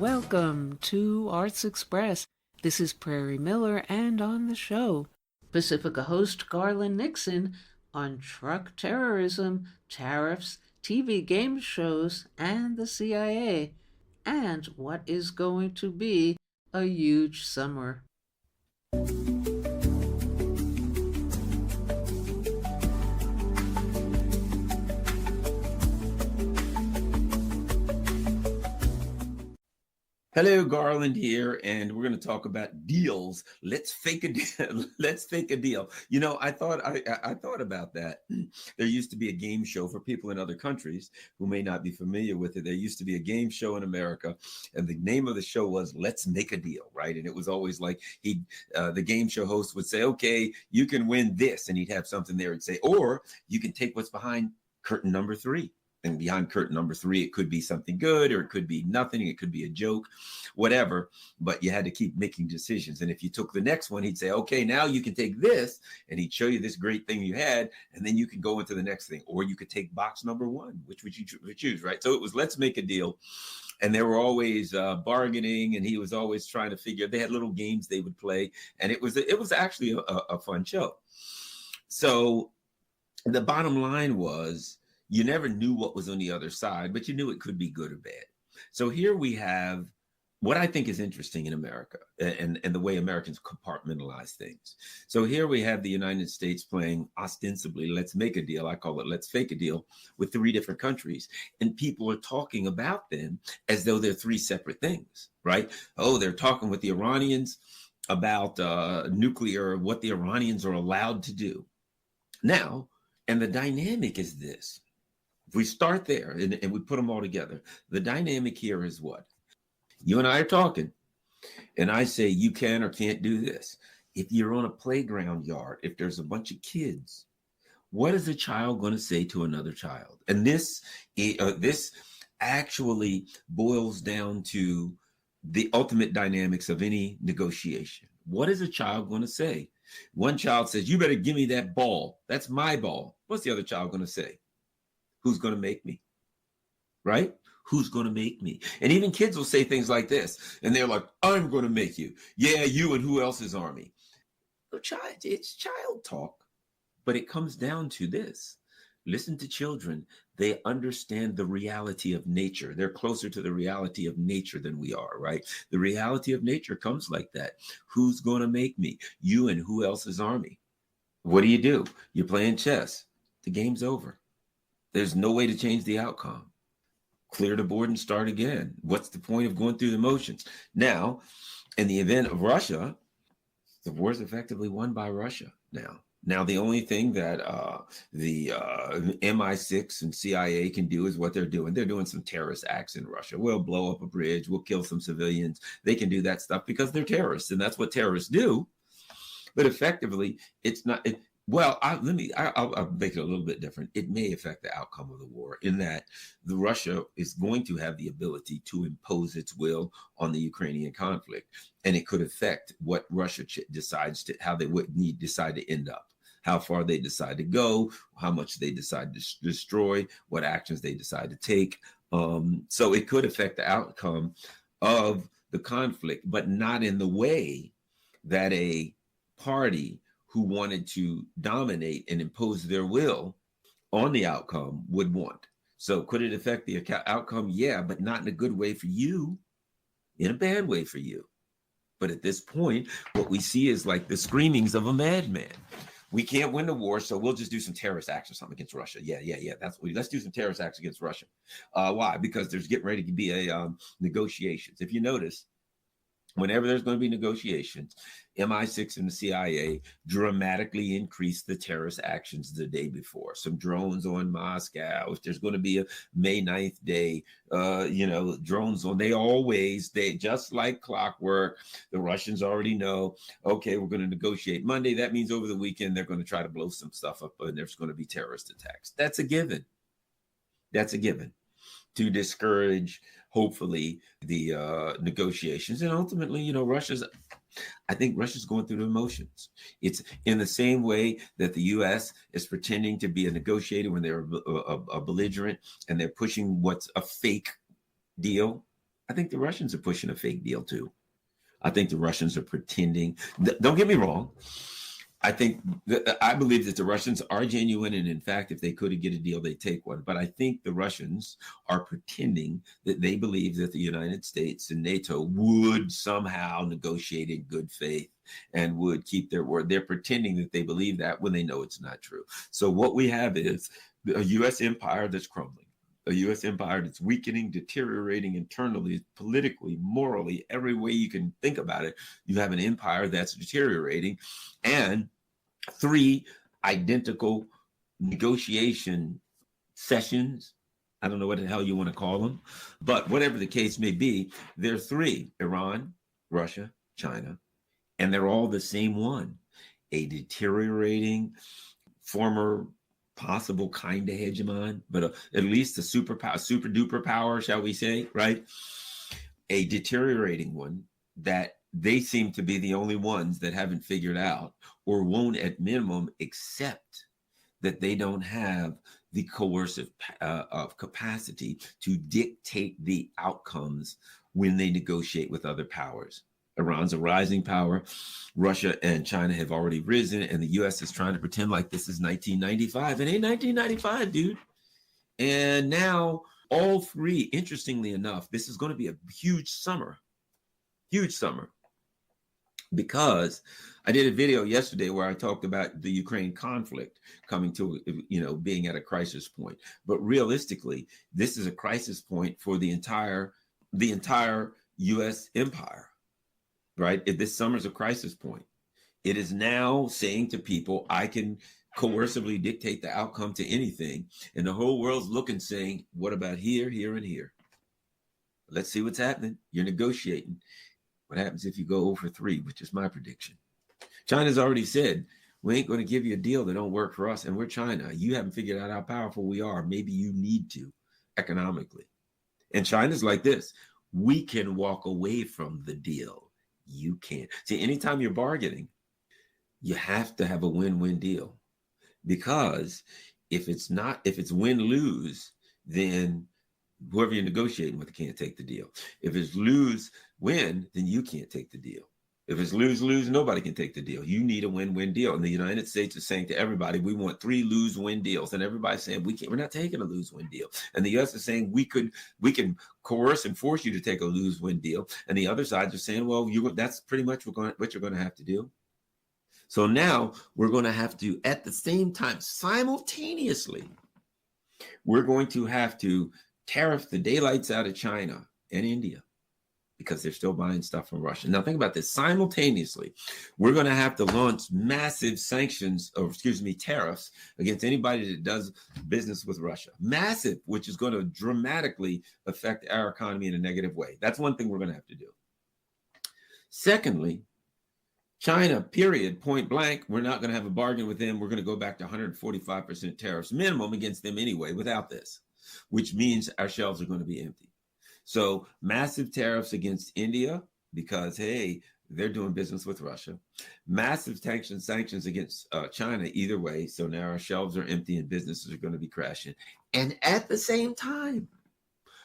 welcome to Arts Express. This is Prairie Miller, and on the show, Pacifica host Garland Nixon on truck terrorism, tariffs, TV game shows, and the CIA, and what is going to be a huge summer. Hello, Garland here, and we're going to talk about deals. Let's fake a deal. Let's fake a deal. You know, I thought about that. There used to be a game show for people in other countries who may not be familiar with it. There used to be a game show in America, and the name of the show was "Let's Make a Deal," right? And it was always like the game show host would say, "Okay, you can win this," and he'd have something there and say, "Or you can take what's behind curtain number 3." And behind curtain number 3, it could be something good, or it could be nothing. It could be a joke, whatever. But you had to keep making decisions. And if you took the next one, he'd say, okay, now you can take this. And he'd show you this great thing you had. And then you can go into the next thing. Or you could take box number 1, which would you choose, right? So it was, let's make a deal. And they were always bargaining. And he was always trying to figure. They had little games they would play. And it was actually a fun show. So the bottom line was, you never knew what was on the other side, but you knew it could be good or bad. So here we have what I think is interesting in America and the way Americans compartmentalize things. So here we have the United States playing ostensibly, let's make a deal. I call it let's fake a deal with 3 different countries. And people are talking about them as though they're 3 separate things, right? Oh, they're talking with the Iranians about nuclear, what the Iranians are allowed to do. Now, and the dynamic is this. If we start there and we put them all together, the dynamic here is what? You and I are talking, and I say you can or can't do this. If you're on a playground yard, if there's a bunch of kids, what is a child going to say to another child? And this actually boils down to the ultimate dynamics of any negotiation. What is a child going to say? One child says, you better give me that ball. That's my ball. What's the other child going to say? Who's going to make me? Right? Who's going to make me? And even kids will say things like this. And they're like, I'm going to make you. Yeah, you and who else's army? No, it's child talk. But it comes down to this. Listen to children. They understand the reality of nature. They're closer to the reality of nature than we are, right? The reality of nature comes like that. Who's going to make me? You and who else's army? What do? You're playing chess. The game's over. There's no way to change the outcome. Clear the board and start again. What's the point of going through the motions? Now, in the event of Russia, the war is effectively won by Russia now. Now, the only thing that the MI6 and CIA can do is what they're doing. They're doing some terrorist acts in Russia. We'll blow up a bridge. We'll kill some civilians. They can do that stuff because they're terrorists, and that's what terrorists do. But effectively, it's not. I'll make it a little bit different. It may affect the outcome of the war in that Russia is going to have the ability to impose its will on the Ukrainian conflict, and it could affect what Russia decides to, how they would decide to end up, how far they decide to go, how much they decide to destroy, what actions they decide to take. So it could affect the outcome of the conflict, but not in the way that a party who wanted to dominate and impose their will on the outcome would want. So could it affect the outcome? Yeah, but not in a good way for you, in a bad way for you. But at this point, what we see is like the screamings of a madman. We can't win the war, so we'll just do some terrorist acts or something against Russia. Yeah. Let's do some terrorist acts against Russia. Why? Because there's getting ready to be a negotiations. If you notice, whenever there's going to be negotiations, MI6 and the CIA dramatically increase the terrorist actions the day before. Some drones on Moscow. If there's going to be a May 9th day, drones on, they just like clockwork. The Russians already know, okay, we're going to negotiate Monday. That means over the weekend, they're going to try to blow some stuff up and there's going to be terrorist attacks. That's a given. To discourage, hopefully, the negotiations. And ultimately, I think Russia's going through the motions. It's in the same way that the U.S. is pretending to be a negotiator when they're a belligerent and they're pushing what's a fake deal. I think the Russians are pushing a fake deal too. I think the Russians are pretending. Don't get me wrong. I believe that the Russians are genuine, and in fact, if they could get a deal, they'd take one. But I think the Russians are pretending that they believe that the United States and NATO would somehow negotiate in good faith and would keep their word. They're pretending that they believe that when they know it's not true. So what we have is a U.S. empire that's crumbling, a U.S. empire that's weakening, deteriorating internally, politically, morally, every way you can think about it. You have an empire that's deteriorating, and 3 identical negotiation sessions. I don't know what the hell you want to call them, but whatever the case may be, there are 3: Iran, Russia, China, and they're all the same one: a deteriorating former possible kind of hegemon, but at least a super duper power, shall we say, right? A deteriorating one that they seem to be the only ones that haven't figured out, or won't at minimum accept, that they don't have the coercive capacity to dictate the outcomes when they negotiate with other powers. Iran's a rising power. Russia and China have already risen, and the U.S. is trying to pretend like this is 1995. It ain't 1995, dude. And now all 3, interestingly enough, this is going to be a huge summer, because I did a video yesterday where I talked about the Ukraine conflict coming to, being at a crisis point. But realistically, this is a crisis point for the entire U.S. empire. Right? If this summer's a crisis point, it is now saying to people, I can coercively dictate the outcome to anything. And the whole world's looking, saying, what about here, here, and here? Let's see what's happening. You're negotiating. What happens if you go over 3, which is my prediction? China's already said, we ain't going to give you a deal that don't work for us. And we're China. You haven't figured out how powerful we are. Maybe you need to economically. And China's like this: we can walk away from the deal. You can't. See, anytime you're bargaining, you have to have a win-win deal, because if it's win-lose, then whoever you're negotiating with can't take the deal. If it's lose-win, then you can't take the deal. If it's lose-lose, nobody can take the deal. You need a win-win deal. And the United States is saying to everybody, we want 3 lose-win deals. And everybody's saying, we're not taking a lose-win deal. And the U.S. is saying, we can coerce and force you to take a lose-win deal. And the other side is saying, well, that's pretty much what you're going to have to do. So now we're going to have to, at the same time, simultaneously, we're going to have to tariff the daylights out of China and India, because they're still buying stuff from Russia. Now think about this. Simultaneously, we're going to have to launch massive tariffs against anybody that does business with Russia. Massive, which is going to dramatically affect our economy in a negative way. That's one thing we're going to have to do. Secondly, China, period, point blank, we're not going to have a bargain with them. We're going to go back to 145% tariffs minimum against them anyway without this, which means our shelves are going to be empty. So massive tariffs against India, because, hey, they're doing business with Russia. Massive sanctions against China either way. So now our shelves are empty and businesses are going to be crashing. And at the same time,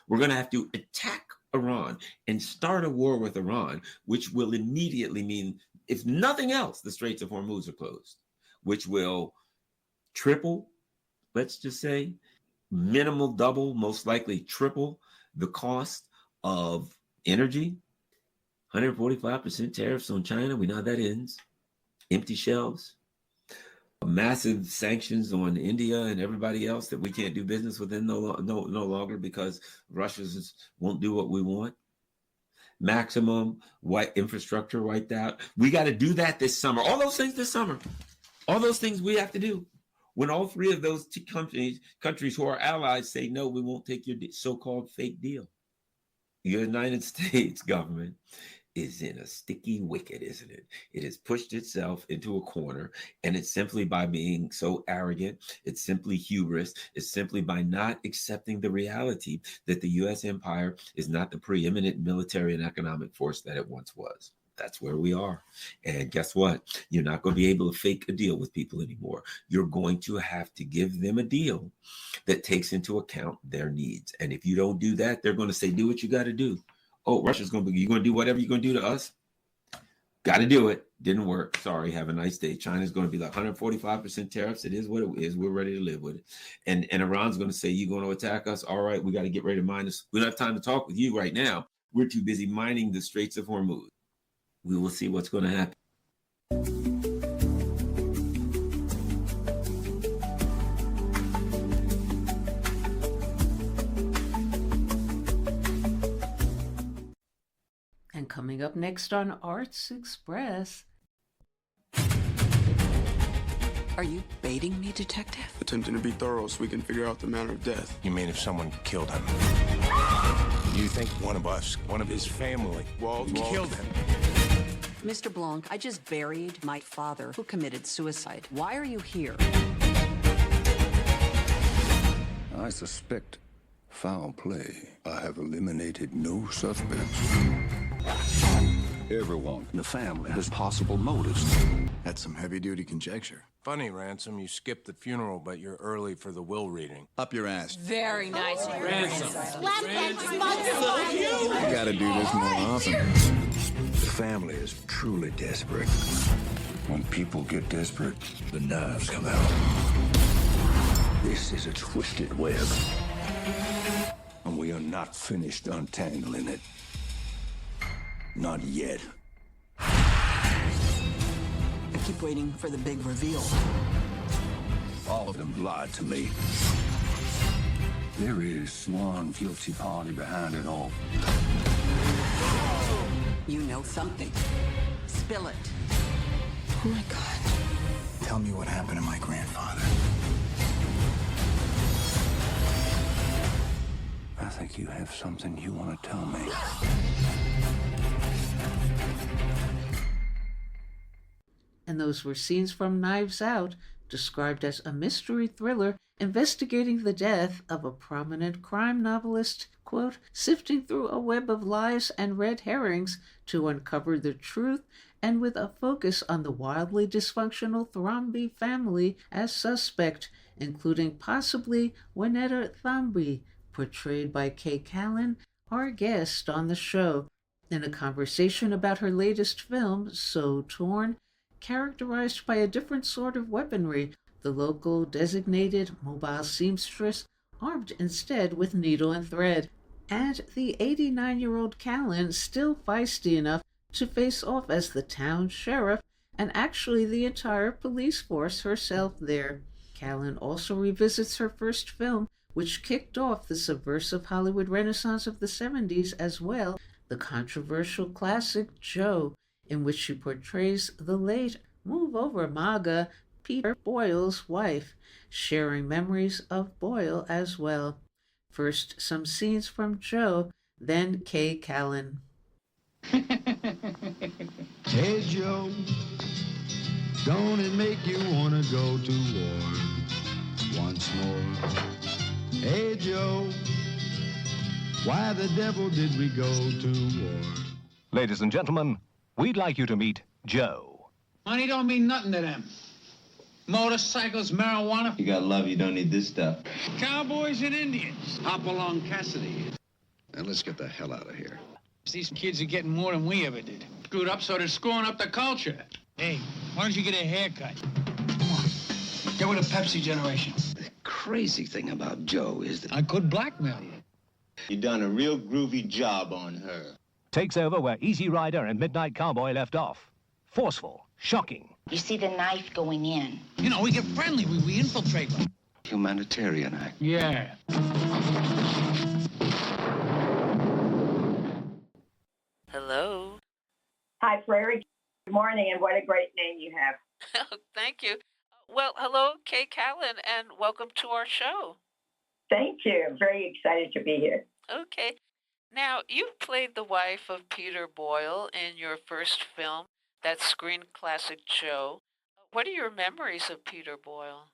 we're going to have to attack Iran and start a war with Iran, which will immediately mean, if nothing else, the Straits of Hormuz are closed, which will triple, let's just say, minimal double, most likely triple the cost of energy. 145% tariffs on China. We know how that ends. Empty shelves. Massive sanctions on India and everybody else that we can't do business with them no longer because Russia won't do what we want. Maximum white infrastructure wiped out. We got to do that this summer. All those things this summer. All those things we have to do. When all 3 of those countries who are allies say, no, we won't take your so-called fake deal. The United States government is in a sticky wicket, isn't it? It has pushed itself into a corner, and it's simply by being so arrogant. It's simply hubris. It's simply by not accepting the reality that the U.S. empire is not the preeminent military and economic force that it once was. That's where we are. And guess what? You're not going to be able to fake a deal with people anymore. You're going to have to give them a deal that takes into account their needs. And if you don't do that, they're going to say, do what you got to do. Oh, Russia's going to be, you're going to do whatever you're going to do to us? Got to do it. Didn't work. Sorry. Have a nice day. China's going to be like 145% tariffs. It is what it is. We're ready to live with it. And Iran's going to say, you're going to attack us? All right, we got to get ready to mine this. We don't have time to talk with you right now. We're too busy mining the Straits of Hormuz. We will see what's going to happen. And coming up next on Arts Express. Are you baiting me, detective? Attempting to be thorough so we can figure out the manner of death. You mean if someone killed him? You think one of us, one of his family, killed him? Mr. Blanc, I just buried my father who committed suicide. Why are you here? I suspect foul play. I have eliminated no suspects. Everyone in the family has possible motives. That's some heavy-duty conjecture. Funny, Ransom, you skipped the funeral, but you're early for the will reading. Up your ass. Very nice. Ransom. Slap that smother. You gotta do this more often. The family is truly desperate. When people get desperate, the knives come out. This is a twisted web. And we are not finished untangling it. Not yet. I keep waiting for the big reveal. All of them lied to me. There is one guilty party behind it all. You know something. Spill it. Oh my God. Tell me what happened to my grandfather. I think you have something you want to tell me. And those were scenes from Knives Out, described as a mystery thriller investigating the death of a prominent crime novelist, quote, sifting through a web of lies and red herrings to uncover the truth, and with a focus on the wildly dysfunctional Thrombey family as suspect, including possibly Juanetta Thrombey, portrayed by Kay Callan, our guest on the show, in a conversation about her latest film, So Torn, characterized by a different sort of weaponry, the local designated mobile seamstress, armed instead with needle and thread, and the 89-year-old Callan still feisty enough to face off as the town sheriff and actually the entire police force herself there. Callan also revisits her first film, which kicked off the subversive Hollywood renaissance of the 70s as well, the controversial classic Joe, in which she portrays the late Move Over MAGA Peter Boyle's wife, sharing memories of Boyle as well. First, some scenes from Joe, then Kay Callan. Hey Joe, don't it make you wanna go to war once more? Hey Joe, why the devil did we go to war? Ladies and gentlemen, we'd like you to meet Joe. Money don't mean nothing to them. Motorcycles, marijuana. You got love, you don't need this stuff. Cowboys and Indians. Hop along Cassidy. Now let's get the hell out of here. These kids are getting more than we ever did. Screwed up, so they're screwing up the culture. Hey, why don't you get a haircut? Come on, get with a Pepsi generation. The crazy thing about Joe is that I could blackmail you. You done a real groovy job on her. Takes over where Easy Rider and Midnight Cowboy left off. Forceful, shocking. You see the knife going in. You know, we get friendly. We infiltrate them. humanitarian act. Yeah. Hello. Hi, Prairie. Good morning, and what a great name you have. Thank you. Well, hello, Kay Callan, and welcome to our show. Thank you. I'm very excited to be here. Okay. Now, you played the wife of Peter Boyle in your first film, that screen classic Joe. What are your memories of Peter Boyle?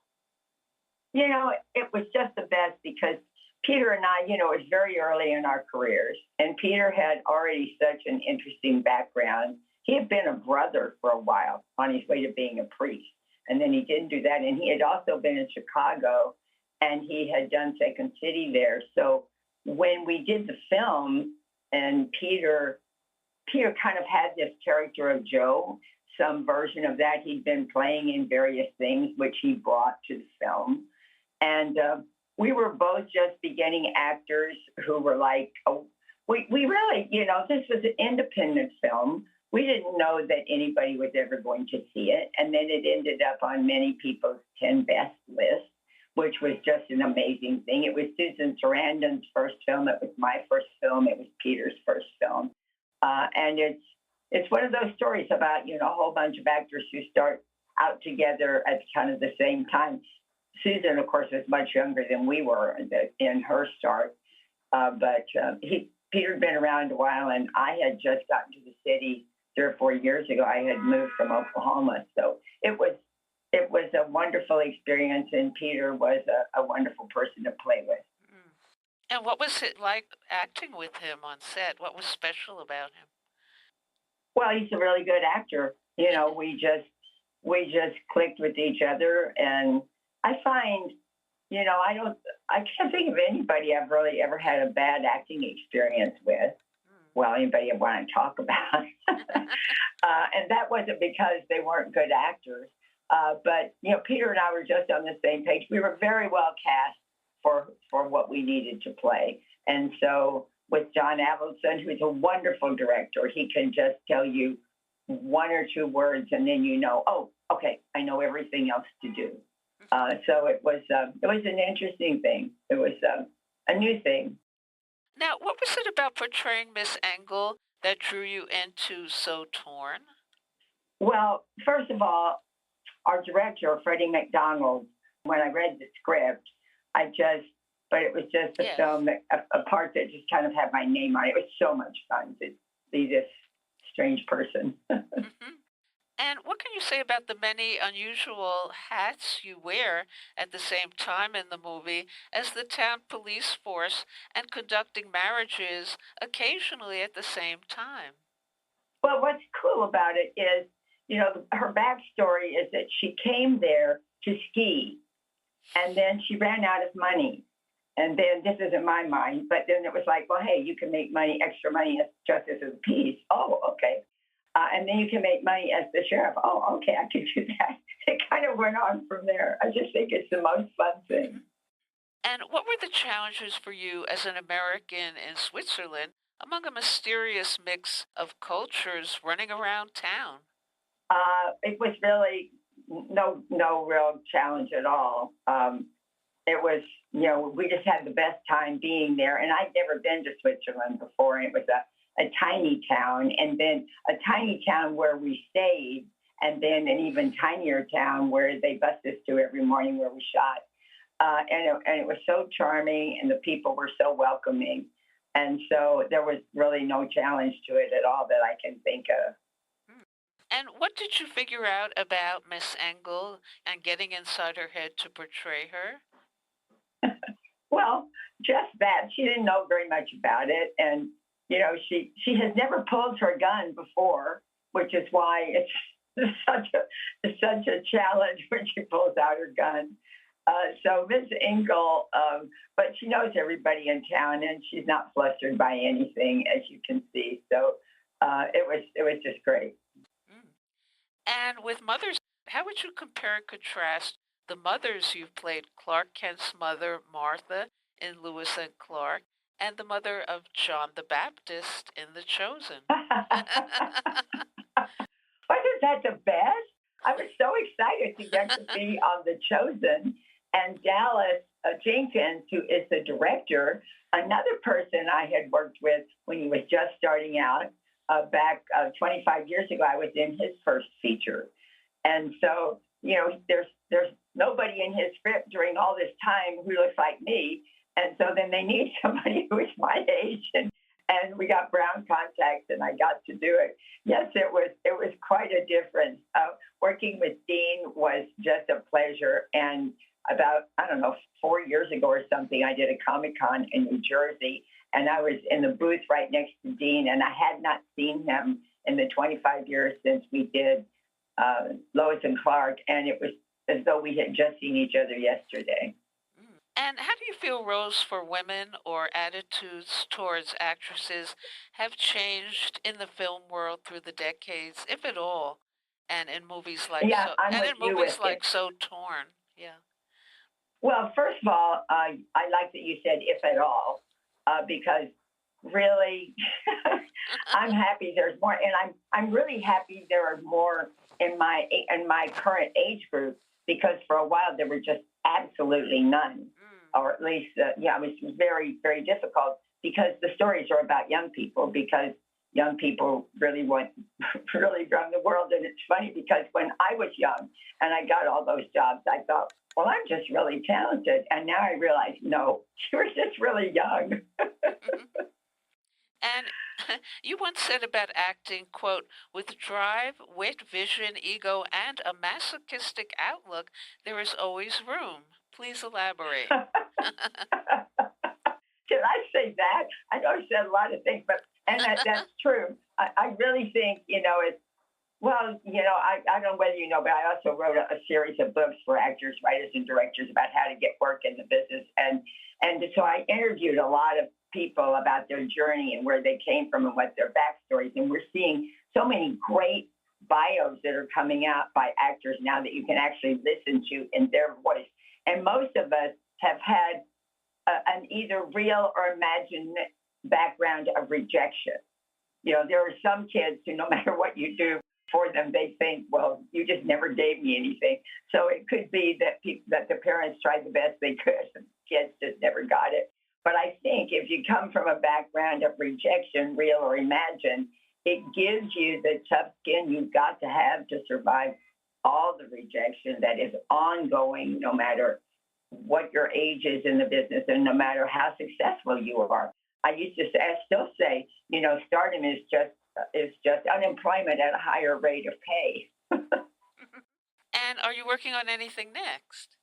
You know, it was just the best because Peter and I, it was very early in our careers. And Peter had already such an interesting background. He had been a brother for a while on his way to being a priest. And then he didn't do that. And he had also been in Chicago, and he had done Second City there. So when we did the film, and Peter kind of had this character of Joe, some version of that he'd been playing in various things, which he brought to the film. And we were both just beginning actors who were like, oh, we really, this was an independent film. We didn't know that anybody was ever going to see it. And then it ended up on many people's 10 best list, which was just an amazing thing. It was Susan Sarandon's first film. It was my first film. It was Peter's first film. And it's one of those stories about, a whole bunch of actors who start out together at kind of the same time. Susan, of course, was much younger than we were in her start. But Peter had been around a while, and I had just gotten to the city 3 or 4 years ago. I had moved from Oklahoma. So it was a wonderful experience, and Peter was a wonderful person to play with. And what was it like acting with him on set? What was special about him? Well, he's a really good actor. We just clicked with each other, and I find, I can't think of anybody I've really ever had a bad acting experience with. Well, anybody I want to talk about. And that wasn't because they weren't good actors. But, Peter and I were just on the same page. We were very well cast for what we needed to play. And so with John Avildsen, who's a wonderful director, he can just tell you 1 or 2 words, and then oh, okay, I know everything else to do. So it was an interesting thing. It was a new thing. Now, what was it about portraying Miss Engel that drew you into So Torn? Well, first of all, our director, Freddie McDonald, when I read the script, but it was just a film, a part that just kind of had my name on it. It was so much fun to be this strange person. And what can you say about the many unusual hats you wear at the same time in the movie as the town police force and conducting marriages occasionally at the same time? Well, what's cool about it is, her backstory is that she came there to ski, and then she ran out of money. And then, this is in my mind, but then it was like, well, hey, you can make extra money as justice of the peace. Oh, okay. And then you can make money as the sheriff. Oh, okay, I can do that. It kind of went on from there. I just think it's the most fun thing. And what were the challenges for you as an American in Switzerland among a mysterious mix of cultures running around town? It was really no real challenge at all. It was, we just had the best time being there. And I'd never been to Switzerland before, and it was a tiny town, and then a tiny town where we stayed, and then an even tinier town where they bus us to every morning where we shot. And it was so charming, and the people were so welcoming. And so there was really no challenge to it at all that I can think of. And what did you figure out about Miss Engel and getting inside her head to portray her? Well, just that. She didn't know very much about it. And, she has never pulled her gun before, which is why it's such a challenge when she pulls out her gun. So Miss Engel, but she knows everybody in town, and she's not flustered by anything, as you can see. So it was just great. And with mothers, how would you compare and contrast the mothers you've played, Clark Kent's mother, Martha, in Lewis and Clark, and the mother of John the Baptist in The Chosen? Wasn't that the best? I was so excited to get to be on The Chosen. And Dallas Jenkins, who is the director, another person I had worked with when he was just starting out, back 25 years ago, I was in his first feature. And so, there's nobody in his script during all this time who looks like me. And so then they need somebody who is my age. And we got brown contacts, and I got to do it. Yes, it was quite a difference. Working with Dean was just a pleasure. And about, 4 years ago or something, I did a Comic-Con in New Jersey, and I was in the booth right next to Dean, and I had not seen him in the 25 years since we did Lois and Clark, and it was as though we had just seen each other yesterday. And how do you feel roles for women or attitudes towards actresses have changed in the film world through the decades, if at all, and in movies like Yeah, I'm with you with it. So Torn? Yeah. Well, first of all, I like that you said if at all, because really, I'm happy there's more, and I'm really happy there are more in my current age group, because for a while there were just absolutely none, or at least it was very, very difficult, because the stories are about young people, because young people really run the world. And it's funny, because when I was young and I got all those jobs, I thought, well, I'm just really talented. And now I realize, no, you were just really young. And you once said about acting, quote, with drive, wit, vision, ego, and a masochistic outlook, there is always room. Please elaborate. Did I say that? I know I said a lot of things, and that's true. I really think, it's, well, I don't know whether you know, but I also wrote a series of books for actors, writers, and directors about how to get work in the business. And so I interviewed a lot of people about their journey and where they came from and what their backstories. And we're seeing so many great bios that are coming out by actors now that you can actually listen to in their voice. And most of us have had an either real or imagined background of rejection. There are some kids who, no matter what you do for them, they think, well, you just never gave me anything. So it could be that the parents tried the best they could, and kids just never got it. But I think if you come from a background of rejection, real or imagined, it gives you the tough skin you've got to have to survive all the rejection that is ongoing, no matter what your age is in the business and no matter how successful you are. I still say, stardom is just unemployment at a higher rate of pay. And are you working on anything next?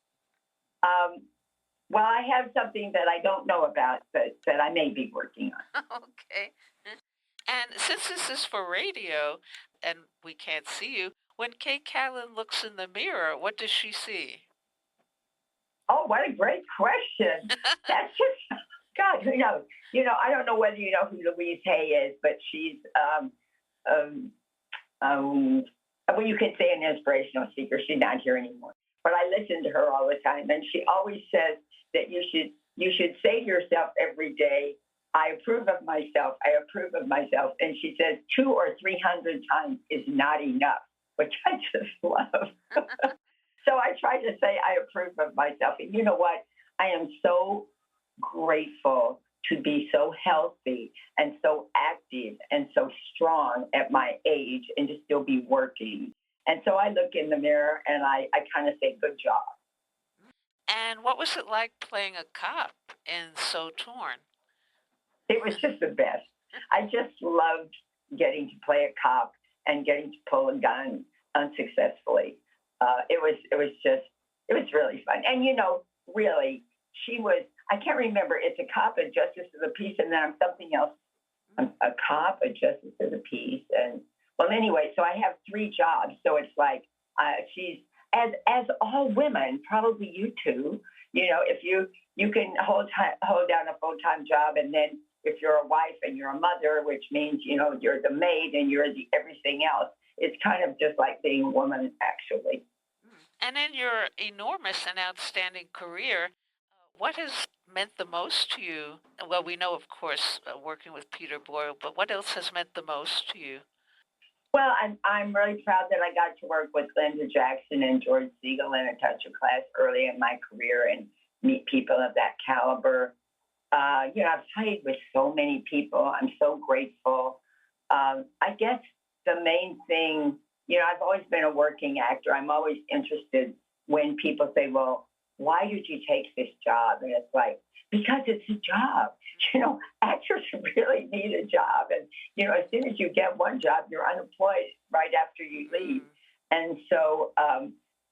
Well, I have something that I don't know about that I may be working on. Okay. And since this is for radio and we can't see you, when Kate Callan looks in the mirror, what does she see? Oh, what a great question. That's just, God, who knows? I don't know whether you know who Louise Hay is, but she's, well, you could say an inspirational speaker. She's not here anymore. But I listen to her all the time, and she always says that you should say to yourself every day, I approve of myself, I approve of myself. And she says 200 or 300 times is not enough, which I just love. So I try to say I approve of myself. And you know what? I am so grateful to be so healthy and so active and so strong at my age and to still be working. And so I look in the mirror and I kind of say, good job. And what was it like playing a cop in So Torn? It was just the best. I just loved getting to play a cop and getting to pull a gun unsuccessfully. It was really fun. And, really, she was, I can't remember, it's a cop, a justice of the peace, and then I'm something else. I'm a cop, a justice of the peace. And, well, anyway, so I have 3 jobs. So it's like she's, as all women, probably you too, if you can hold down a full-time job, and then if you're a wife and you're a mother, which means, you're the maid and you're the everything else, it's kind of just like being a woman, actually. And in your enormous and outstanding career, what has meant the most to you? Well, we know, of course, working with Peter Boyle, but what else has meant the most to you? Well, I'm really proud that I got to work with Glenda Jackson and George Segal in A Touch of Class early in my career and meet people of that caliber. I've played with so many people. I'm so grateful. I guess the main thing, I've always been a working actor. I'm always interested when people say, well, why did you take this job? And it's like, because it's a job. Actors really need a job. And, as soon as you get one job, you're unemployed right after you leave. And so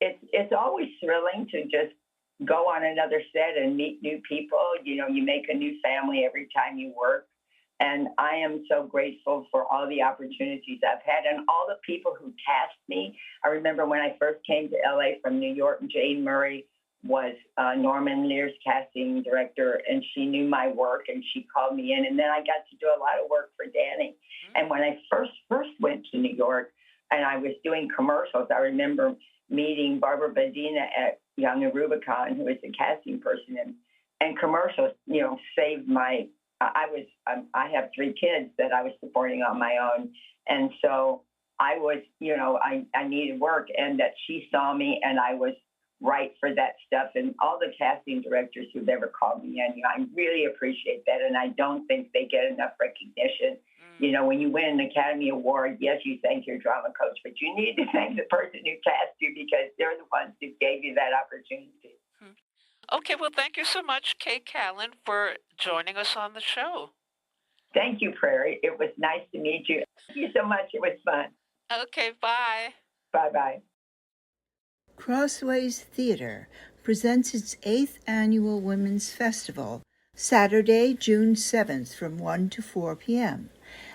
it's always thrilling to just go on another set and meet new people. You make a new family every time you work. And I am so grateful for all the opportunities I've had and all the people who cast me. I remember when I first came to LA from New York, Jane Murray was Norman Lear's casting director, and she knew my work, and she called me in, and then I got to do a lot of work for Danny. And when I first went to New York, and I was doing commercials, I remember meeting Barbara Badina at Young and Rubicon, who was the casting person, and commercials, saved my. I have 3 kids that I was supporting on my own, and so I was, I needed work, and that she saw me, and I was right for that stuff. And all the casting directors who've ever called me in, I really appreciate that, and I don't think they get enough recognition. When you win an Academy Award, yes, you thank your drama coach, but you need to thank the person who cast you, because they're the ones who gave you that opportunity. Okay, well, thank you so much, Kay Callan, for joining us on the show. Thank you, Prairie. It was nice to meet you. Thank you so much. It was fun. Okay, bye. Bye-bye. Crossways Theater presents its 8th Annual Women's Festival, Saturday, June 7th from 1 to 4 p.m.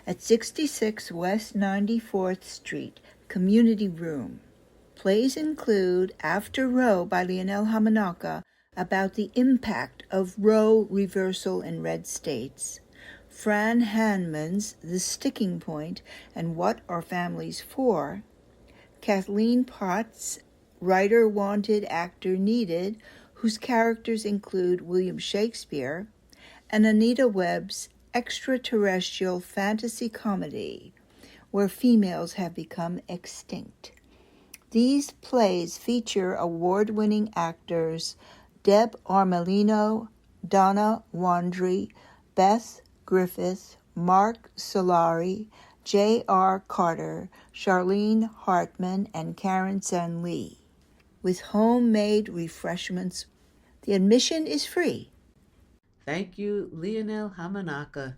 at 66 West 94th Street, Community Room. Plays include After Roe by Lionel Hamanaka about the impact of Roe reversal in red states, Fran Hanman's The Sticking Point and What Are Families For, Kathleen Potts' Writer Wanted, Actor Needed, whose characters include William Shakespeare, and Anita Webb's Extraterrestrial Fantasy Comedy, Where Females Have Become Extinct. These plays feature award-winning actors Deb Armelino, Donna Wandry, Beth Griffith, Mark Solari, J.R. Carter, Charlene Hartman, and Karen San Lee, with homemade refreshments. The admission is free. Thank you, Lionel Hamanaka.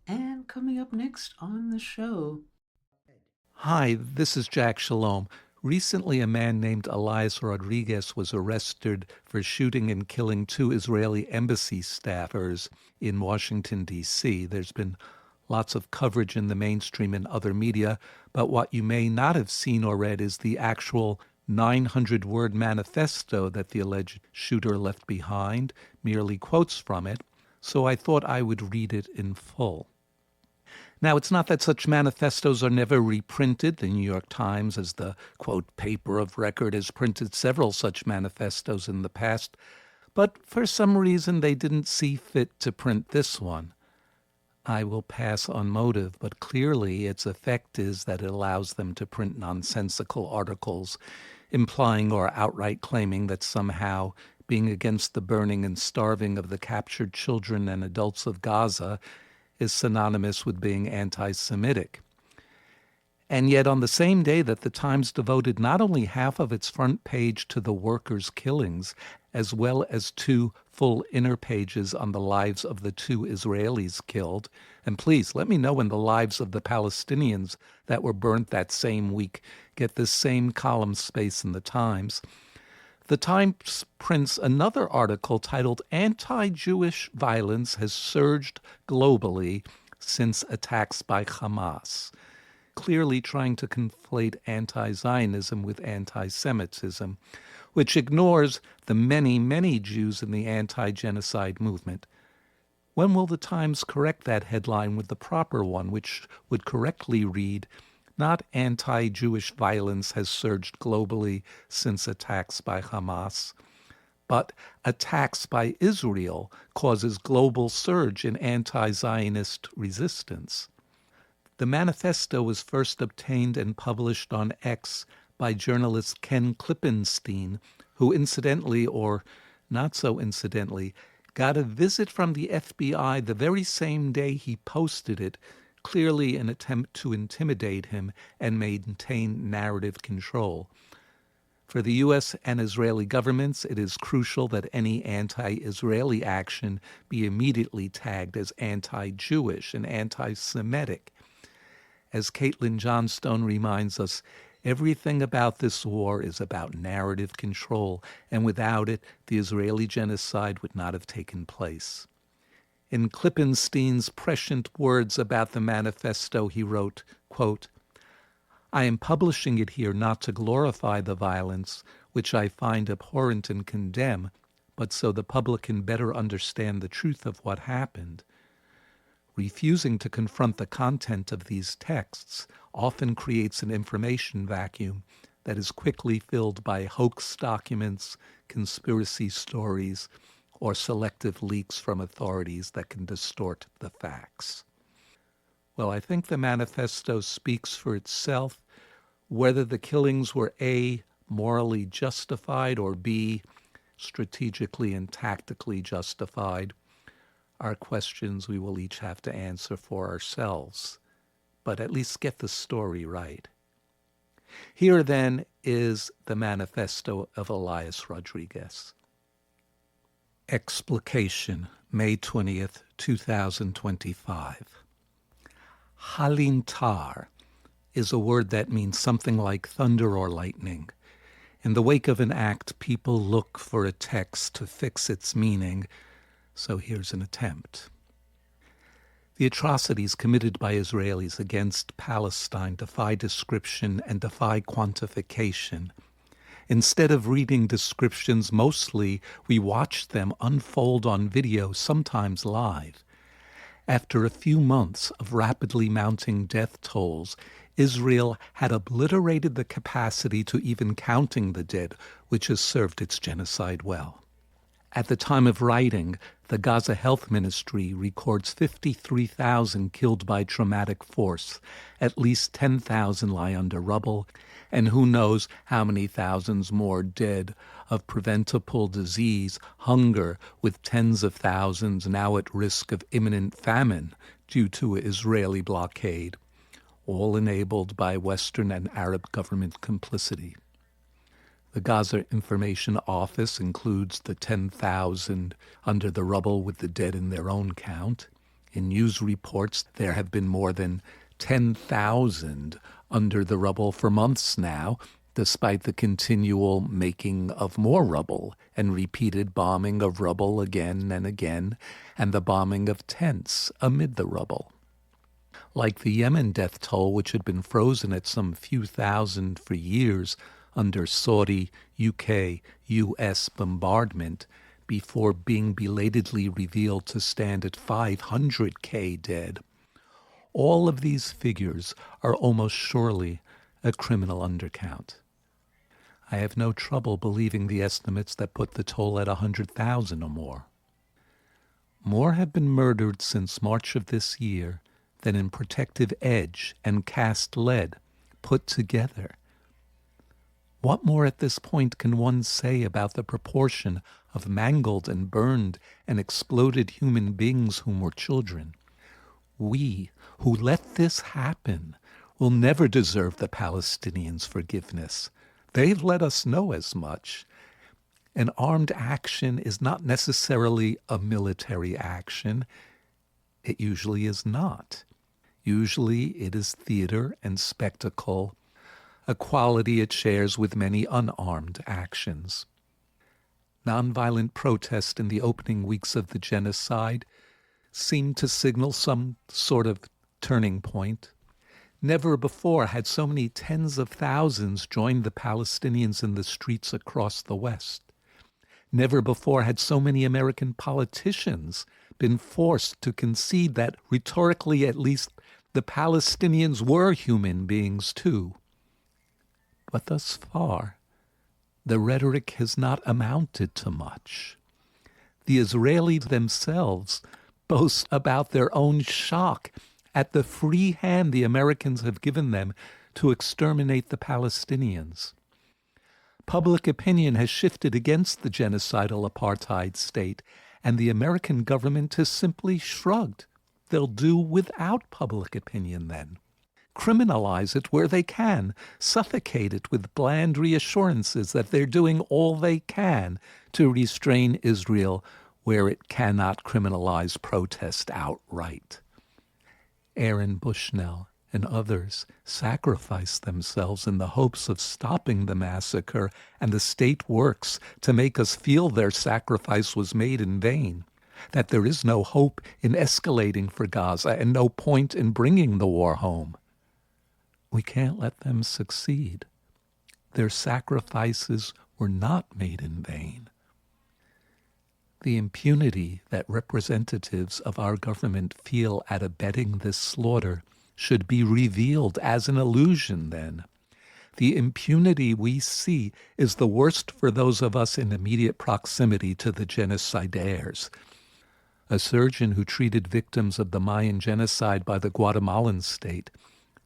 And coming up next on the show. Hi, this is Jack Shalom. Recently, a man named Elias Rodriguez was arrested for shooting and killing 2 Israeli embassy staffers in Washington, D.C. There's been lots of coverage in the mainstream and other media, but what you may not have seen or read is the actual 900-word manifesto that the alleged shooter left behind, merely quotes from it, so I thought I would read it in full. Now, it's not that such manifestos are never reprinted. The New York Times, as the, quote, paper of record, has printed several such manifestos in the past, but for some reason they didn't see fit to print this one. I will pass on motive, but clearly its effect is that it allows them to print nonsensical articles, implying or outright claiming that somehow being against the burning and starving of the captured children and adults of Gaza is synonymous with being anti-Semitic. And yet on the same day that the Times devoted not only half of its front page to the workers' killings, as well as 2 full inner pages on the lives of the 2 Israelis killed, and please let me know when the lives of the Palestinians that were burnt that same week get this same column space in the Times, the Times prints another article titled Anti-Jewish Violence Has Surged Globally Since Attacks by Hamas, clearly trying to conflate anti-Zionism with anti-Semitism, which ignores the many, many Jews in the anti-genocide movement. When will the Times correct that headline with the proper one, which would correctly read, not anti-Jewish violence has surged globally since attacks by Hamas, but attacks by Israel causes global surge in anti-Zionist resistance. The manifesto was first obtained and published on X by journalist Ken Klippenstein, who incidentally, or not so incidentally, got a visit from the FBI the very same day he posted it, clearly an attempt to intimidate him and maintain narrative control. For the U.S. and Israeli governments, it is crucial that any anti-Israeli action be immediately tagged as anti-Jewish and anti-Semitic. As Caitlin Johnstone reminds us, everything about this war is about narrative control, and without it, the Israeli genocide would not have taken place. In Klippenstein's prescient words about the manifesto, he wrote, quote, I am publishing it here not to glorify the violence which I find abhorrent and condemn, but so the public can better understand the truth of what happened. Refusing to confront the content of these texts often creates an information vacuum that is quickly filled by hoax documents, conspiracy stories, or selective leaks from authorities that can distort the facts. Well, I think the manifesto speaks for itself. Whether the killings were A, morally justified, or B, strategically and tactically justified, are questions we will each have to answer for ourselves, but at least get the story right. Here, then, is the manifesto of Elias Rodriguez. Explication, May 20th, 2025. Halintar is a word that means something like thunder or lightning. In the wake of an act, people look for a text to fix its meaning, so here's an attempt. The atrocities committed by Israelis against Palestine defy description and defy quantification. Instead of reading descriptions mostly, we watch them unfold on video, sometimes live. After a few months of rapidly mounting death tolls, Israel had obliterated the capacity to even counting the dead, which has served its genocide well. At the time of writing, the Gaza Health Ministry records 53,000 killed by traumatic force, at least 10,000 lie under rubble, and who knows how many thousands more dead of preventable disease, hunger, with tens of thousands now at risk of imminent famine due to an Israeli blockade, all enabled by Western and Arab government complicity. The Gaza Information Office includes the 10,000 under the rubble with the dead in their own count. In news reports, there have been more than 10,000 under the rubble for months now, despite the continual making of more rubble and repeated bombing of rubble again and again, and the bombing of tents amid the rubble. Like the Yemen death toll, which had been frozen at some few thousand for years, under Saudi, UK, US bombardment before being belatedly revealed to stand at 500,000 dead. All of these figures are almost surely a criminal undercount. I have no trouble believing the estimates that put the toll at 100,000 or more. More have been murdered since March of this year than in Protective Edge and Cast Lead put together. What more at this point can one say about the proportion of mangled and burned and exploded human beings whom were children? We, who let this happen, will never deserve the Palestinians' forgiveness. They've let us know as much. An armed action is not necessarily a military action. It usually is not. Usually it is theater and spectacle, a quality it shares with many unarmed actions. Nonviolent protest in the opening weeks of the genocide seemed to signal some sort of turning point. Never before had so many tens of thousands joined the Palestinians in the streets across the West. Never before had so many American politicians been forced to concede that, rhetorically at least, the Palestinians were human beings too. But thus far, the rhetoric has not amounted to much. The Israelis themselves boast about their own shock at the free hand the Americans have given them to exterminate the Palestinians. Public opinion has shifted against the genocidal apartheid state, and the American government has simply shrugged. They'll do without public opinion then. Criminalize it where they can, suffocate it with bland reassurances that they're doing all they can to restrain Israel where it cannot criminalize protest outright. Aaron Bushnell and others sacrificed themselves in the hopes of stopping the massacre, and the state works to make us feel their sacrifice was made in vain, that there is no hope in escalating for Gaza and no point in bringing the war home. We can't let them succeed. Their sacrifices were not made in vain. The impunity that representatives of our government feel at abetting this slaughter should be revealed as an illusion, then. The impunity we see is the worst for those of us in immediate proximity to the genocidaires. A surgeon who treated victims of the Mayan genocide by the Guatemalan state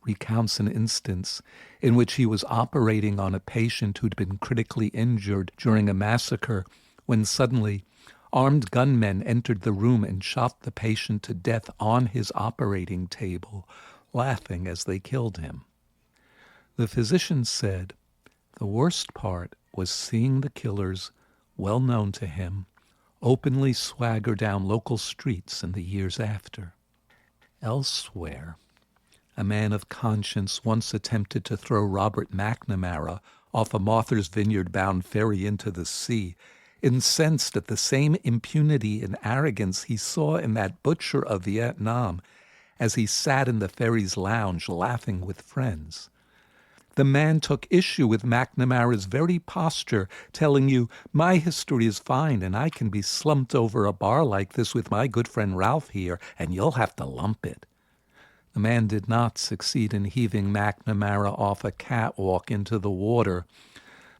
recounts an instance in which he was operating on a patient who'd been critically injured during a massacre when suddenly armed gunmen entered the room and shot the patient to death on his operating table, laughing as they killed him. The physician said the worst part was seeing the killers, well known to him, openly swagger down local streets in the years after. Elsewhere, a man of conscience once attempted to throw Robert McNamara off a Martha's Vineyard-bound ferry into the sea, incensed at the same impunity and arrogance he saw in that butcher of Vietnam as he sat in the ferry's lounge laughing with friends. The man took issue with McNamara's very posture, telling you, my history is fine and I can be slumped over a bar like this with my good friend Ralph here, and you'll have to lump it. The man did not succeed in heaving McNamara off a catwalk into the water.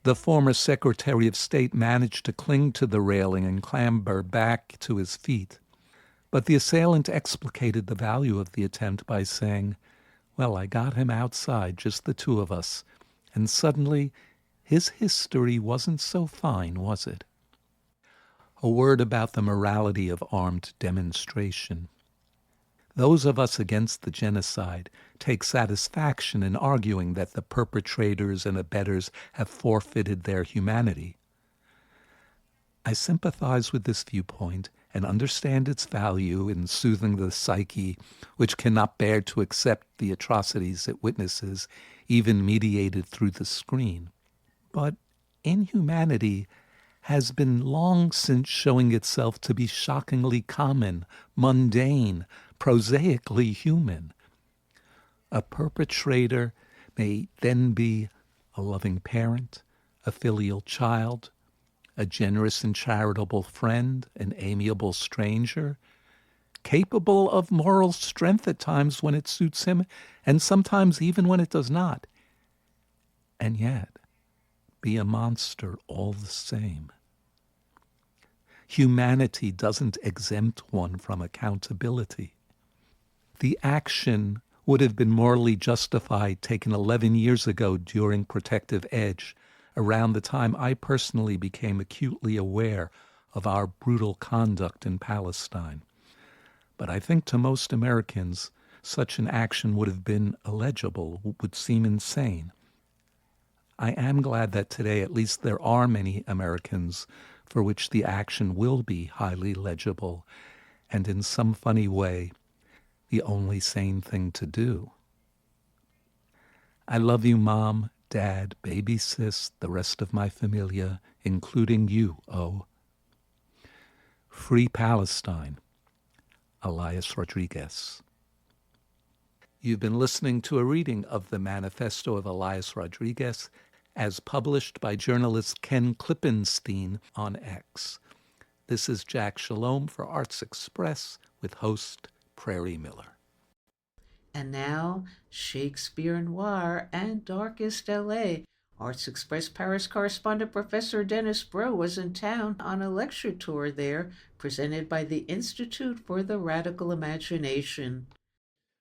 The former Secretary of State managed to cling to the railing and clamber back to his feet. But the assailant explicated the value of the attempt by saying, well, I got him outside, just the two of us, and suddenly his history wasn't so fine, was it? A word about the morality of armed demonstration. Those of us against the genocide take satisfaction in arguing that the perpetrators and abettors have forfeited their humanity. I sympathize with this viewpoint and understand its value in soothing the psyche, which cannot bear to accept the atrocities it witnesses, even mediated through the screen. But inhumanity has been long since showing itself to be shockingly common, mundane, prosaically human. A perpetrator may then be a loving parent, a filial child, a generous and charitable friend, an amiable stranger, capable of moral strength at times when it suits him, and sometimes even when it does not, and yet be a monster all the same. Humanity doesn't exempt one from accountability. The action would have been morally justified taken 11 years ago during Protective Edge, around the time I personally became acutely aware of our brutal conduct in Palestine. But I think to most Americans, such an action would have been illegible, would seem insane. I am glad that today at least there are many Americans for which the action will be highly legible, and in some funny way, the only sane thing to do. I love you, Mom, Dad, baby sis, the rest of my familia, including you, O. Free Palestine. Elias Rodriguez. You've been listening to a reading of the Manifesto of Elias Rodriguez as published by journalist Ken Klippenstein on X. This is Jack Shalom for Arts Express with host Prairie Miller. And now, Shakespeare Noir and Darkest L.A. Arts Express Paris correspondent Professor Dennis Breaux was in town on a lecture tour there, presented by the Institute for the Radical Imagination.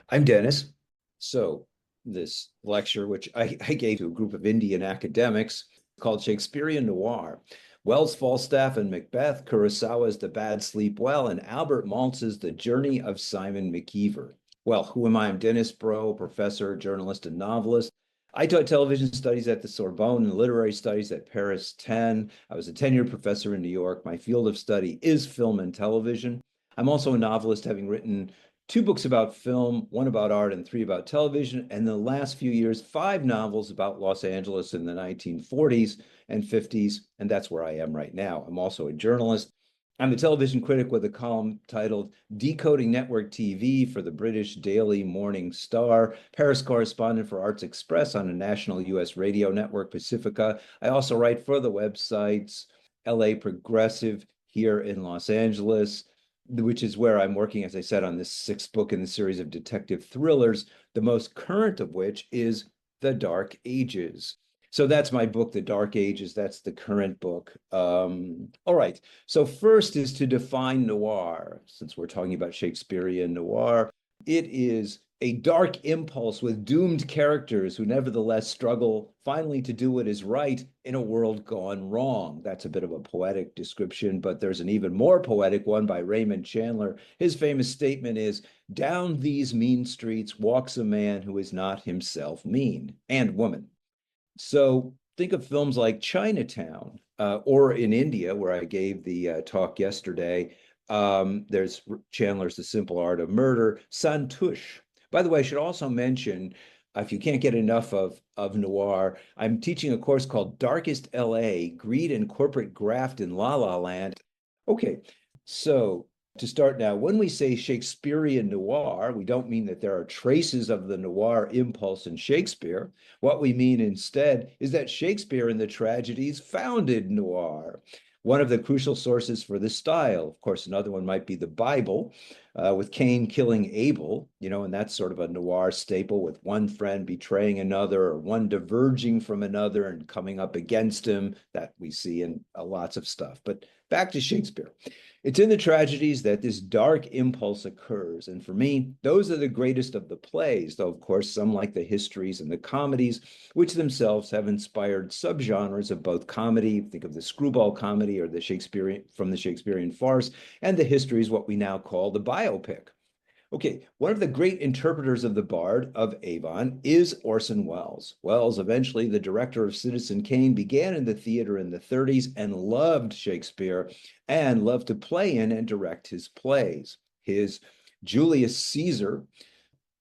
I'm Dennis. So this lecture, which I gave to a group of Indian academics, called Shakespearean Noir. Wells' Falstaff and Macbeth, Kurosawa's The Bad Sleep Well, and Albert Maltz's The Journey of Simon McKeever. Well, who am I? I'm Dennis Breaux, professor, journalist, and novelist. I taught television studies at the Sorbonne and literary studies at Paris 10. I was a tenured professor in New York. My field of study is film and television. I'm also a novelist, having written 2 books about film, 1 about art, and 3 about television, and in the last few years, 5 novels about Los Angeles in the 1940s and 50s, and that's where I am right now. I'm also a journalist. I'm a television critic with a column titled Decoding Network TV for the British Daily Morning Star, Paris correspondent for Arts Express on a national U.S. radio network, Pacifica. I also write for the websites LA Progressive here in Los Angeles, which is where I'm working, as I said, on this sixth book in the series of detective thrillers, the most current of which is The Dark Ages. So that's my book, The Dark Ages. That's the current book. All right. So first is to define noir, since we're talking about Shakespearean noir. It is a dark impulse with doomed characters who nevertheless struggle finally to do what is right in a world gone wrong. That's a bit of a poetic description, but there's an even more poetic one by Raymond Chandler. His famous statement is, "Down these mean streets walks a man who is not himself mean, and woman." So think of films like Chinatown, or in India, where I gave the talk yesterday. There's Chandler's The Simple Art of Murder, Santush. By the way, I should also mention, if you can't get enough of noir, I'm teaching a course called Darkest LA, Greed and Corporate Graft in La La Land. Okay, so to start now, when we say Shakespearean noir, we don't mean that there are traces of the noir impulse in Shakespeare. What we mean instead is that Shakespeare and the tragedies founded noir. One of the crucial sources for this style, of course, another one might be the Bible, with Cain killing Abel, and that's sort of a noir staple, with one friend betraying another or one diverging from another and coming up against him, that we see in lots of stuff. But back to Shakespeare. It's in the tragedies that this dark impulse occurs. And for me, those are the greatest of the plays, though, of course, some like the histories and the comedies, which themselves have inspired subgenres of both comedy, think of the screwball comedy or the Shakespearean farce, and the histories, what we now call the biopic. Okay, one of the great interpreters of the Bard of Avon is Orson Welles. Welles, eventually the director of Citizen Kane, began in the theater in the 30s and loved Shakespeare and loved to play in and direct his plays. His Julius Caesar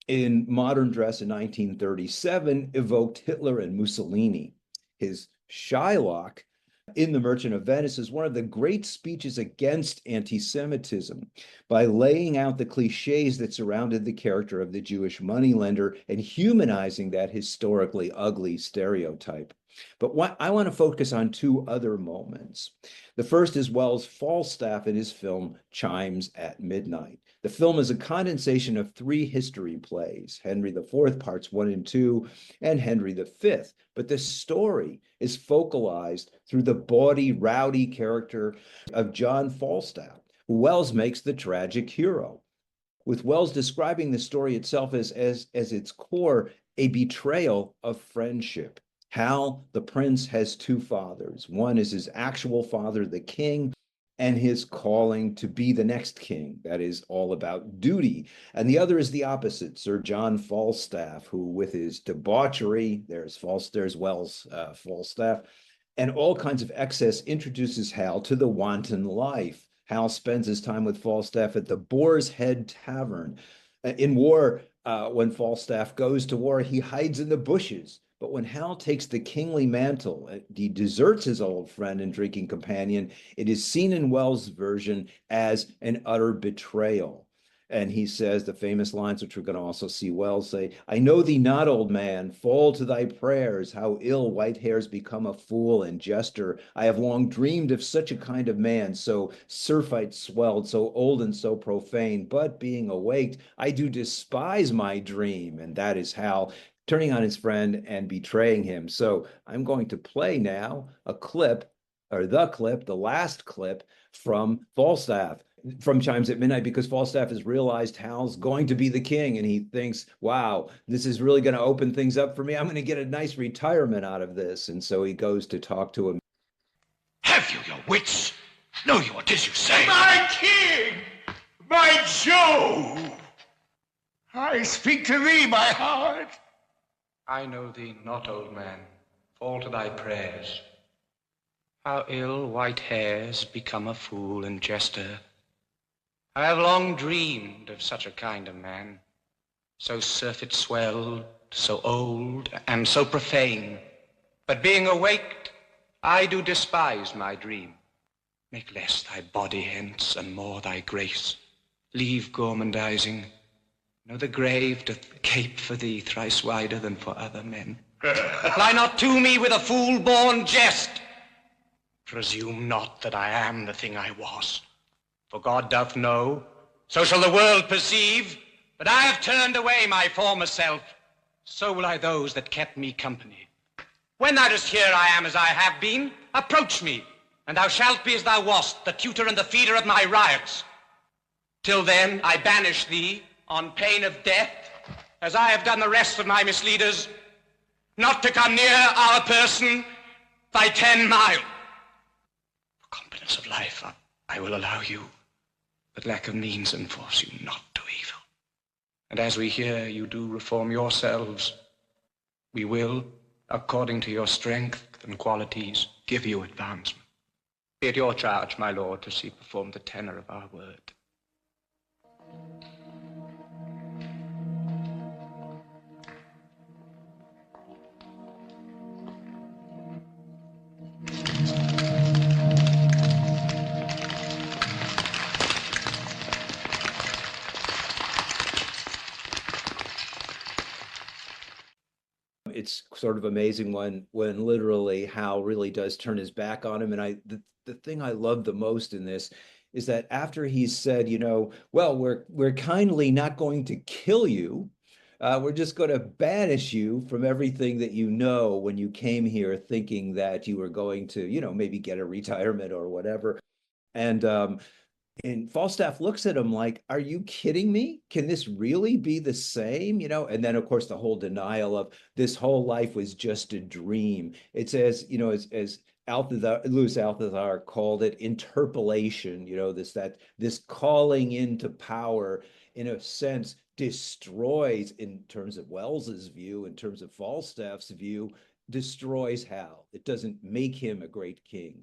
in modern dress in 1937 evoked Hitler and Mussolini. His Shylock in The Merchant of Venice is one of the great speeches against anti-Semitism by laying out the cliches that surrounded the character of the Jewish moneylender and humanizing that historically ugly stereotype. But I want to focus on two other moments. The first is Welles' Falstaff in his film Chimes at Midnight. The film is a condensation of three history plays, Henry IV, parts 1 and 2, and Henry V. But the story is focalized through the bawdy, rowdy character of John Falstaff, who Welles makes the tragic hero, with Welles describing the story itself as its core a betrayal of friendship. Hal, the prince, has two fathers. One is his actual father, the king, and his calling to be the next king. That is all about duty. And the other is the opposite, Sir John Falstaff, who with his debauchery, there's Welles' Falstaff, and all kinds of excess introduces Hal to the wanton life. Hal spends his time with Falstaff at the Boar's Head Tavern. In war, when Falstaff goes to war, he hides in the bushes. But when Hal takes the kingly mantle, he deserts his old friend and drinking companion. It is seen in Welles' version as an utter betrayal. And he says the famous lines, which we're going to also see Welles say, "I know thee not, old man, fall to thy prayers, how ill white hairs become a fool and jester. I have long dreamed of such a kind of man, so surfeit swelled, so old and so profane. But being awaked, I do despise my dream." And that is Hal turning on his friend and betraying him. So I'm going to play now a clip, or the last clip from Falstaff, from Chimes at Midnight, because Falstaff has realized Hal's going to be the king, and he thinks, wow, this is really going to open things up for me. I'm going to get a nice retirement out of this. And so he goes to talk to him. Have you your wits? Know you what 'tis you say? My king! My Jove! I speak to thee, my heart. I know thee not, old man. Fall to thy prayers. How ill white hairs become a fool and jester. I have long dreamed of such a kind of man, so surfeit swelled, so old, and so profane. But being awaked, I do despise my dream. Make less thy body hence, and more thy grace. Leave gormandizing. Know the grave doth gape for thee thrice wider than for other men. Apply not to me with a fool-born jest. Presume not that I am the thing I was. For God doth know, so shall the world perceive, that I have turned away my former self. So will I those that kept me company. When thou dost hear I am as I have been, approach me, and thou shalt be as thou wast, the tutor and the feeder of my riots. Till then, I banish thee, on pain of death, as I have done the rest of my misleaders, not to come near our person by 10 mile. For competence of life, I will allow you, but lack of means enforce you not to evil. And as we hear you do reform yourselves, we will, according to your strength and qualities, give you advancement. Be it your charge, my lord, to see performed the tenor of our word. It's sort of amazing when literally Hal really does turn his back on him. And the thing I love the most in this is that after he's said, well, we're kindly not going to kill you. We're just going to banish you from everything that you know when you came here thinking that you were going to, maybe get a retirement or whatever. And Falstaff looks at him like, are you kidding me? Can this really be the same? And then, of course, the whole denial of this whole life was just a dream. It's as Louis Althazar called it, interpolation, this calling into power, in a sense, destroys, in terms of Wells's view, in terms of Falstaff's view, destroys Hal. It doesn't make him a great king.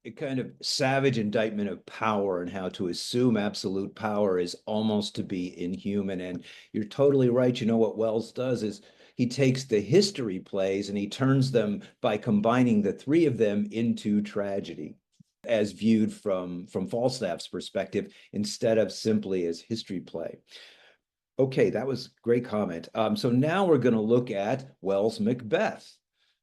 A kind of savage indictment of power and how to assume absolute power is almost to be inhuman. And you're totally right. What Wells does is he takes the history plays and he turns them, by combining the three of them, into tragedy, as viewed from Falstaff's perspective, instead of simply as history play. Okay, that was a great comment. So now we're going to look at Wells' Macbeth.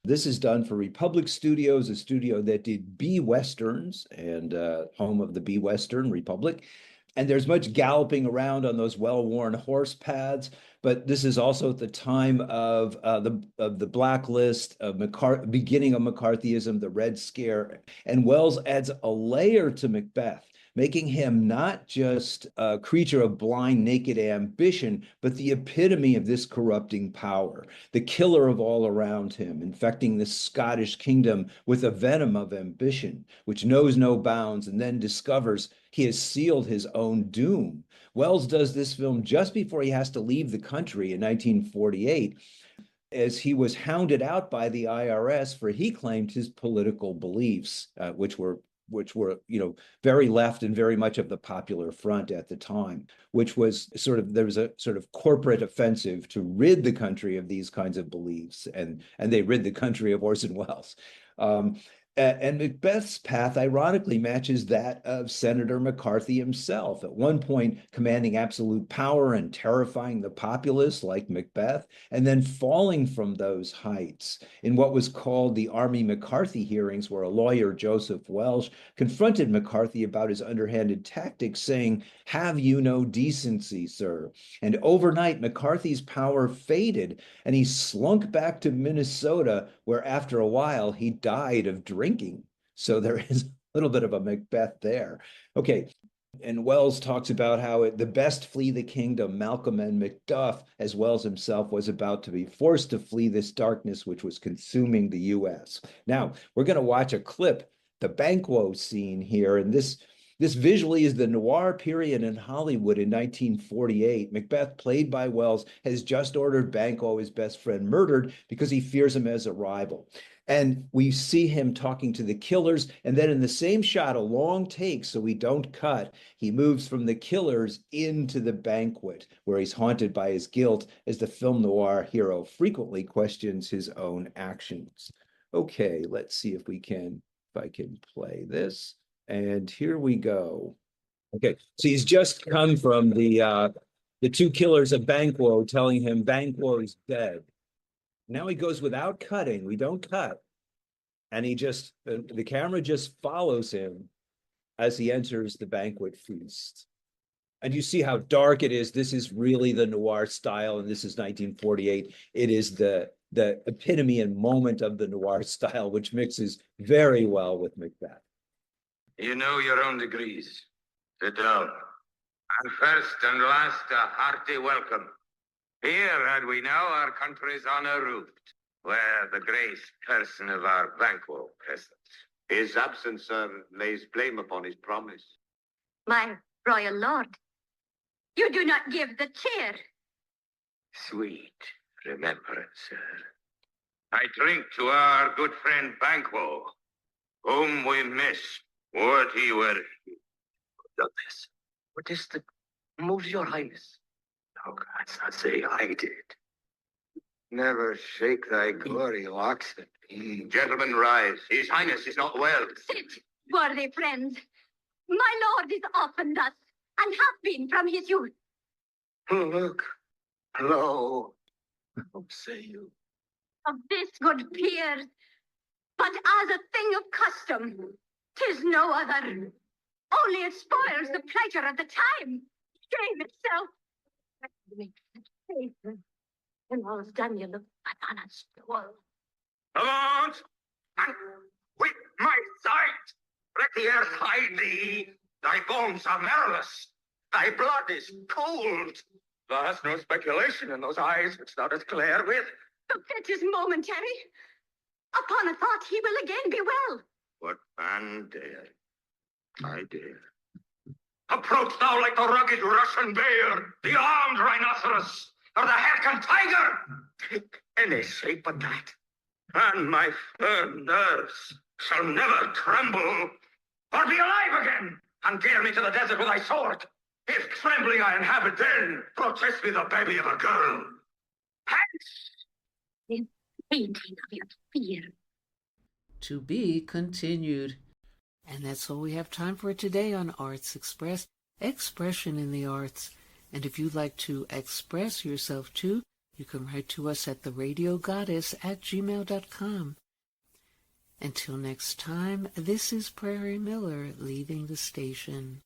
This is done for Republic Studios, a studio that did B Westerns and home of the B Western Republic. And there's much galloping around on those well-worn horse paths. But this is also at the time of the blacklist, of beginning of McCarthyism, the Red Scare. And Wells adds a layer to Macbeth, making him not just a creature of blind, naked ambition, but the epitome of this corrupting power, the killer of all around him, infecting the Scottish kingdom with a venom of ambition, which knows no bounds, and then discovers he has sealed his own doom. Wells does this film just before he has to leave the country in 1948, as he was hounded out by the IRS for, he claimed, his political beliefs, which were very left and very much of the popular front at the time, which was there was a sort of corporate offensive to rid the country of these kinds of beliefs, and they rid the country of Orson Welles. And Macbeth's path, ironically, matches that of Senator McCarthy himself, at one point commanding absolute power and terrifying the populace like Macbeth, and then falling from those heights in what was called the Army McCarthy hearings, where a lawyer, Joseph Welsh, confronted McCarthy about his underhanded tactics, saying, "Have you no decency, sir?" And overnight, McCarthy's power faded, and he slunk back to Minnesota, where after a while he died of drinking. So there is a little bit of a Macbeth there. Okay. And Wells talks about how the best flee the kingdom, Malcolm and Macduff, as Wells himself was about to be forced to flee this darkness which was consuming the U.S. Now, we're going to watch a clip, the Banquo scene here, and this visually is the noir period in Hollywood in 1948. Macbeth, played by Wells, has just ordered Banquo, his best friend, murdered because he fears him as a rival. And we see him talking to the killers, and then in the same shot, a long take, so we don't cut, he moves from the killers into the banquet, where he's haunted by his guilt, as the film noir hero frequently questions his own actions. Okay, let's see if I can play this. And here we go. Okay, so he's just come from the two killers of Banquo telling him Banquo is dead. Now he goes without cutting. We don't cut. And he just, the camera just follows him as he enters the banquet feast. And you see how dark it is. This is really the noir style, and this is 1948. It is the epitome and moment of the noir style, which mixes very well with Macbeth. You know your own degrees. Sit down. And first and last, a hearty welcome. Here, had we now, our country's honor roofed, where the grace person of our Banquo present. His absence, sir, lays blame upon his promise. My royal lord, you do not give the cheer. Sweet remembrance, sir. I drink to our good friend Banquo, whom we miss. Would he were done this? What is the moves your highness? No, let's not say I did. Never shake thy glory, oxen. Gentlemen, rise. His highness is not well. Sit, worthy friends. My lord is often thus, and hath been from his youth. Look, lo, how say you? Of this, good peers, but as a thing of custom, 'tis no other. Only it spoils the pleasure of the time. Shame itself. And all's Daniel of bananas stole. Avaunt! And with my sight, let the earth hide thee. Thy bones are marrowless. Thy blood is cold. Thou hast no speculation in those eyes which thou dost glare with. The fit is momentary. Upon a thought he will again be well. What man dare? I dare. Approach thou like the rugged Russian bear, the armed rhinoceros, or the Hyrcan tiger. Take any shape but that, and my firm nerves shall never tremble, or be alive again, and bear me to the desert with thy sword. If trembling I inhabit, then protest me the baby of a girl. Hence! In painting of your fear. To be continued. And that's all we have time for today on Arts Express, expression in the arts. And if you'd like to express yourself too, you can write to us at theradiogoddess@gmail.com. Until next time, this is Prairie Miller leaving the station.